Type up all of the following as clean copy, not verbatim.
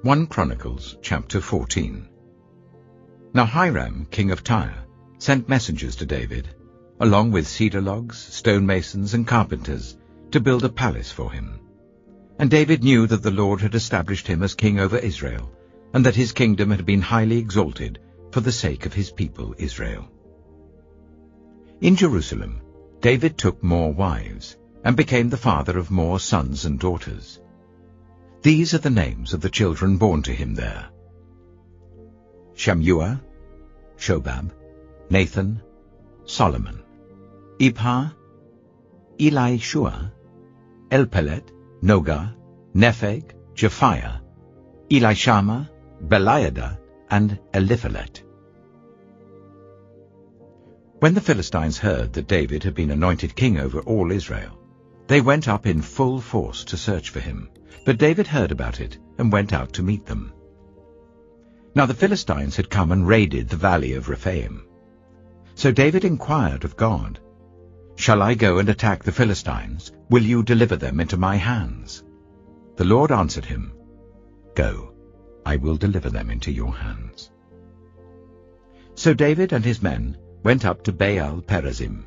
1 Chronicles chapter 14. Now Hiram, king of Tyre, sent messengers to David, along with cedar logs, stonemasons, and carpenters, to build a palace for him. And David knew that the Lord had established him as king over Israel, and that his kingdom had been highly exalted for the sake of his people Israel. In Jerusalem, David took more wives, and became the father of more sons and daughters. These are the names of the children born to him there: Shammua, Shobab, Nathan, Solomon, Ibhar, Elishua, Elpelet, Noga, Nepheg, Japhiah, Elishama, Beliada, and Eliphalet. When the Philistines heard that David had been anointed king over all Israel, they went up in full force to search for him. But David heard about it and went out to meet them. Now the Philistines had come and raided the valley of Rephaim. So David inquired of God, "Shall I go and attack the Philistines? Will you deliver them into my hands?" The Lord answered him, "Go, I will deliver them into your hands." So David and his men went up to Baal Perazim,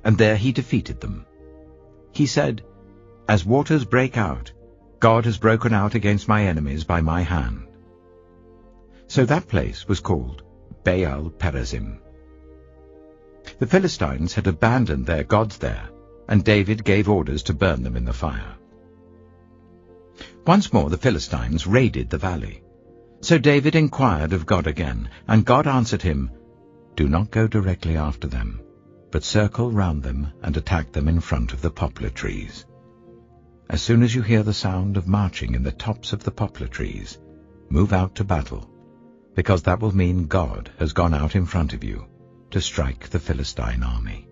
and there he defeated them. He said, "As waters break out, God has broken out against my enemies by my hand." So that place was called Baal Perazim. The Philistines had abandoned their gods there, and David gave orders to burn them in the fire. Once more the Philistines raided the valley. So David inquired of God again, and God answered him, "Do not go directly after them, but circle round them and attack them in front of the poplar trees. As soon as you hear the sound of marching in the tops of the poplar trees, move out to battle, because that will mean God has gone out in front of you to strike the Philistine army."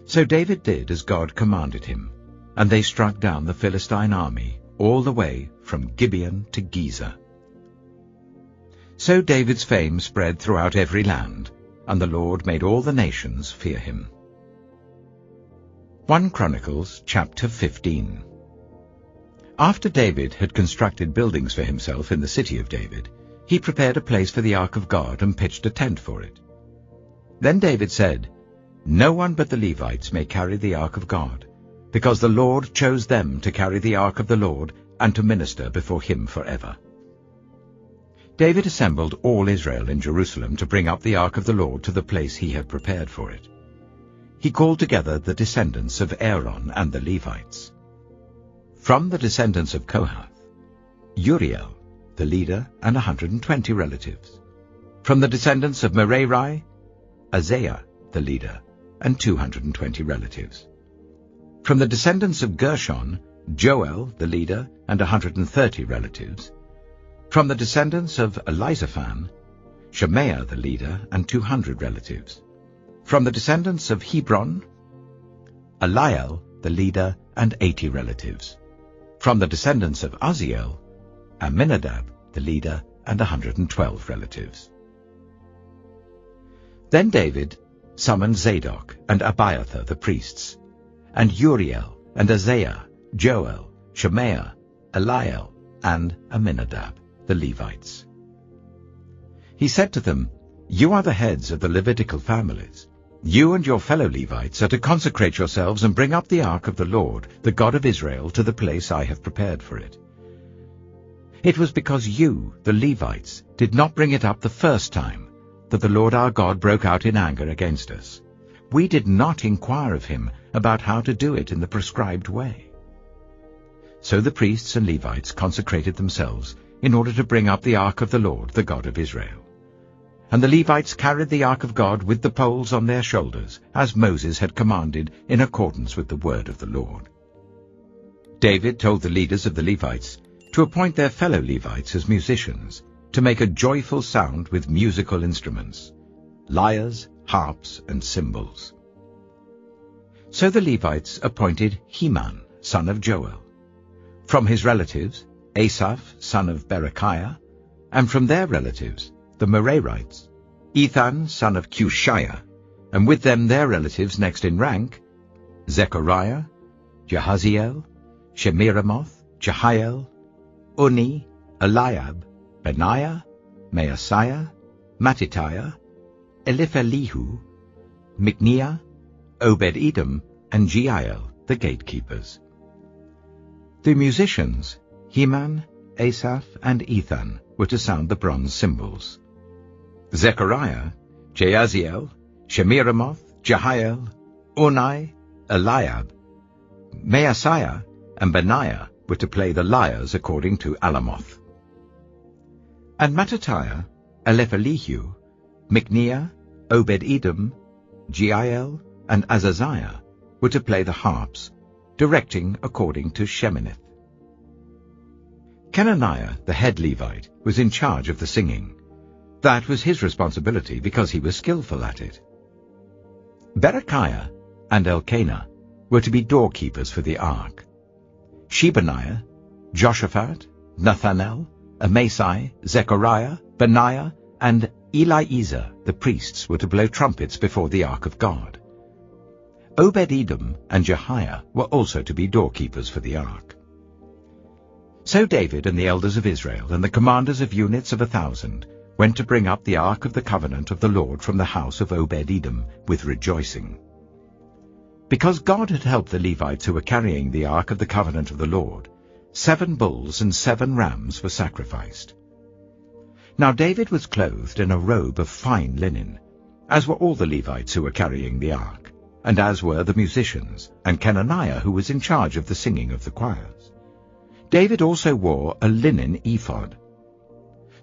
So David did as God commanded him, and they struck down the Philistine army all the way from Gibeon to Gezer. So David's fame spread throughout every land, and the Lord made all the nations fear him. 1 Chronicles chapter 15. After David had constructed buildings for himself in the city of David, he prepared a place for the ark of God and pitched a tent for it. Then David said, "No one but the Levites may carry the ark of God, because the Lord chose them to carry the ark of the Lord and to minister before him forever." David assembled all Israel in Jerusalem to bring up the ark of the Lord to the place he had prepared for it. He called together the descendants of Aaron and the Levites. From the descendants of Kohath, Uriel, the leader, and 120 relatives. From the descendants of Merari, Isaiah, the leader, and 220 relatives. From the descendants of Gershon, Joel, the leader, and 130 relatives. From the descendants of Elizaphan, Shemaiah, the leader, and 200 relatives. From the descendants of Hebron, Eliel, the leader, and 80 relatives. From the descendants of Uzziel, Aminadab, the leader, and 112 relatives. Then David summoned Zadok and Abiathar the priests, and Uriel and Isaiah, Joel, Shemaiah, Eliel, and Aminadab, the Levites. He said to them, "You are the heads of the Levitical families. You and your fellow Levites are to consecrate yourselves and bring up the ark of the Lord, the God of Israel, to the place I have prepared for it. It was because you, the Levites, did not bring it up the first time that the Lord our God broke out in anger against us. We did not inquire of him about how to do it in the prescribed way." So the priests and Levites consecrated themselves in order to bring up the ark of the Lord, the God of Israel. And the Levites carried the ark of God with the poles on their shoulders, as Moses had commanded in accordance with the word of the Lord. David told the leaders of the Levites to appoint their fellow Levites as musicians, to make a joyful sound with musical instruments, lyres, harps, and cymbals. So the Levites appointed Heman, son of Joel. From his relatives, Asaph, son of Berechiah, and from their relatives, the Merarites, Ethan, son of Cushiah, and with them their relatives next in rank, Zechariah, Jahaziel, Shemiramoth, Jehiel, Unni, Eliab, Benaiah, Maaseiah, Mattithiah, Eliphelehu, Micniah, Obed-Edom, and Jeiel, the gatekeepers. The musicians, Heman, Asaph, and Ethan, were to sound the bronze cymbals. Zechariah, Jaasiel, Shemiramoth, Jehiel, Unni, Eliab, Maaseiah, and Benaiah were to play the lyres according to Alamoth. And Mattithiah, Eliphelehu, Micniah, Obed-Edom, Jeiel, and Azaziah were to play the harps, directing according to Sheminith. Kenaniah, the head Levite, was in charge of the singing. That was his responsibility because he was skillful at it. Berechiah and Elkanah were to be doorkeepers for the ark. Shebaniah, Joshaphat, Nathanael, Amasai, Zechariah, Benaiah, and Eliezer, the priests, were to blow trumpets before the ark of God. Obed-Edom and Jehiel were also to be doorkeepers for the ark. So David and the elders of Israel and the commanders of units of 1,000 went to bring up the ark of the covenant of the Lord from the house of Obed-Edom with rejoicing. Because God had helped the Levites who were carrying the ark of the covenant of the Lord, 7 bulls and 7 rams were sacrificed. Now David was clothed in a robe of fine linen, as were all the Levites who were carrying the ark, and as were the musicians, and Kenaniah who was in charge of the singing of the choirs. David also wore a linen ephod.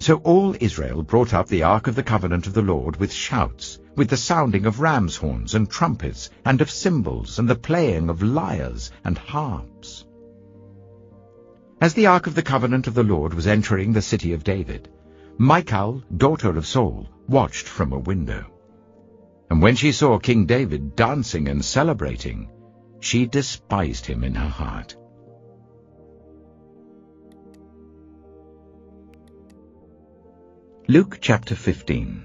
So all Israel brought up the ark of the covenant of the Lord with shouts, with the sounding of ram's horns and trumpets, and of cymbals, and the playing of lyres and harps. As the ark of the covenant of the Lord was entering the city of David, Michal, daughter of Saul, watched from a window. And when she saw King David dancing and celebrating, she despised him in her heart. Luke chapter 15.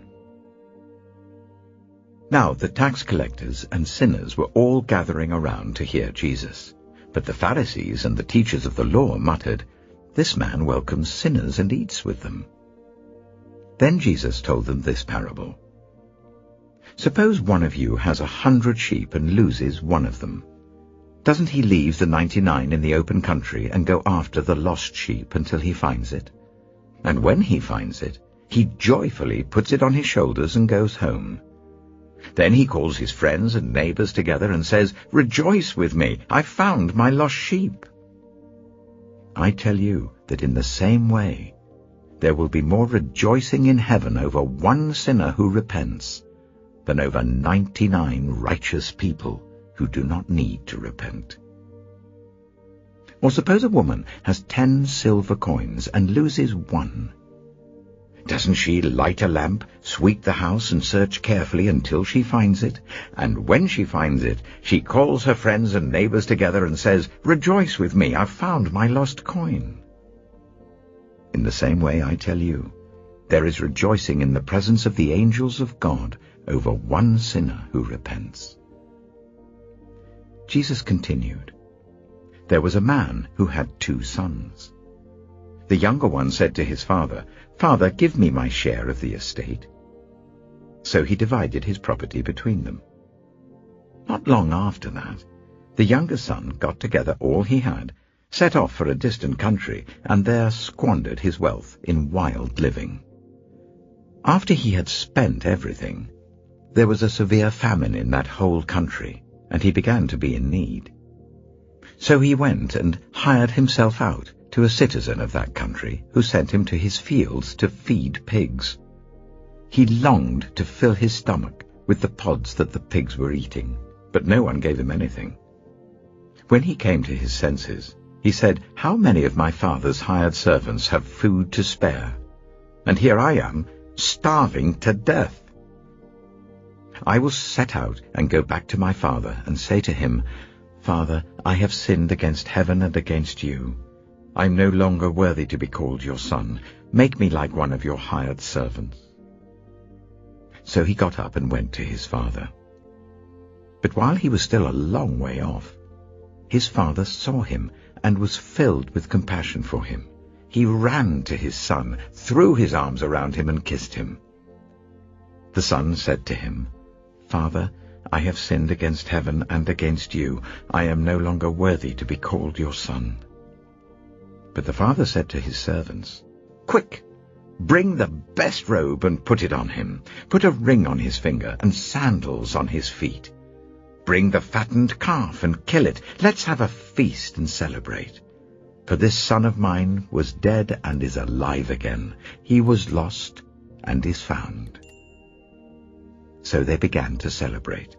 Now the tax collectors and sinners were all gathering around to hear Jesus. But the Pharisees and the teachers of the law muttered, "This man welcomes sinners and eats with them." Then Jesus told them this parable. Suppose one of you has 100 sheep and loses one of them. Doesn't he leave the 99 in the open country and go after the lost sheep until he finds it? And when he finds it, he joyfully puts it on his shoulders and goes home. Then he calls his friends and neighbors together and says, "Rejoice with me, I found my lost sheep." I tell you that in the same way, there will be more rejoicing in heaven over one sinner who repents than over 99 righteous people who do not need to repent. Or suppose a woman has 10 silver coins and loses one. Doesn't she light a lamp, sweep the house, and search carefully until she finds it? And when she finds it, she calls her friends and neighbors together and says, "Rejoice with me, I've found my lost coin." In the same way, I tell you, there is rejoicing in the presence of the angels of God over one sinner who repents. Jesus continued, There was a man who had 2 sons. The younger one said to his father, "Father, give me my share of the estate." So he divided his property between them. Not long after that, the younger son got together all he had, set off for a distant country, and there squandered his wealth in wild living. After he had spent everything, there was a severe famine in that whole country, and he began to be in need. So he went and hired himself out to a citizen of that country, who sent him to his fields to feed pigs. He longed to fill his stomach with the pods that the pigs were eating, but no one gave him anything. When he came to his senses, he said, "How many of my father's hired servants have food to spare? And here I am, starving to death. I will set out and go back to my father and say to him, 'Father, I have sinned against heaven and against you. I am no longer worthy to be called your son. Make me like one of your hired servants.' So he got up and went to his father. But while he was still a long way off, his father saw him and was filled with compassion for him. he ran to his son, threw his arms around him and kissed him. The son said to him, "Father, I have sinned against heaven and against you. I am no longer worthy to be called your son." But the father said to his servants, "Quick, bring the best robe and put it on him. Put a ring on his finger and sandals on his feet. Bring the fattened calf and kill it. Let's have a feast and celebrate. For this son of mine was dead and is alive again. He was lost and is found." So they began to celebrate.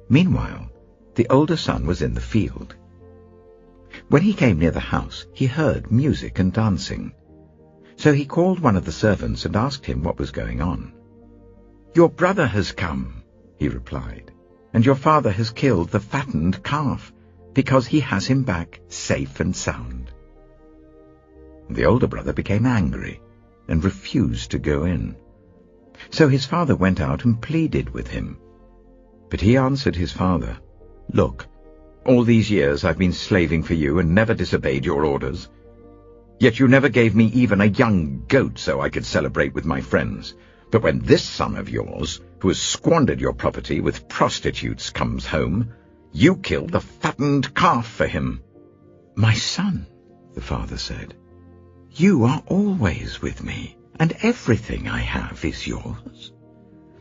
Meanwhile, the older son was in the field. When he came near the house, he heard music and dancing. So he called one of the servants and asked him what was going on. "Your brother has come," he replied, "and your father has killed the fattened calf, because he has him back safe and sound." The older brother became angry and refused to go in. So his father went out and pleaded with him. But he answered his father, "Look, all these years I've been slaving for you and never disobeyed your orders. Yet you never gave me even a young goat so I could celebrate with my friends. But when this son of yours, who has squandered your property with prostitutes, comes home, you kill the fattened calf for him." "My son," the father said, "you are always with me, and everything I have is yours.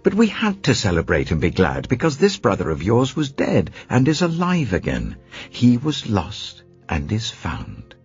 But we had to celebrate and be glad because this brother of yours was dead and is alive again. He was lost and is found."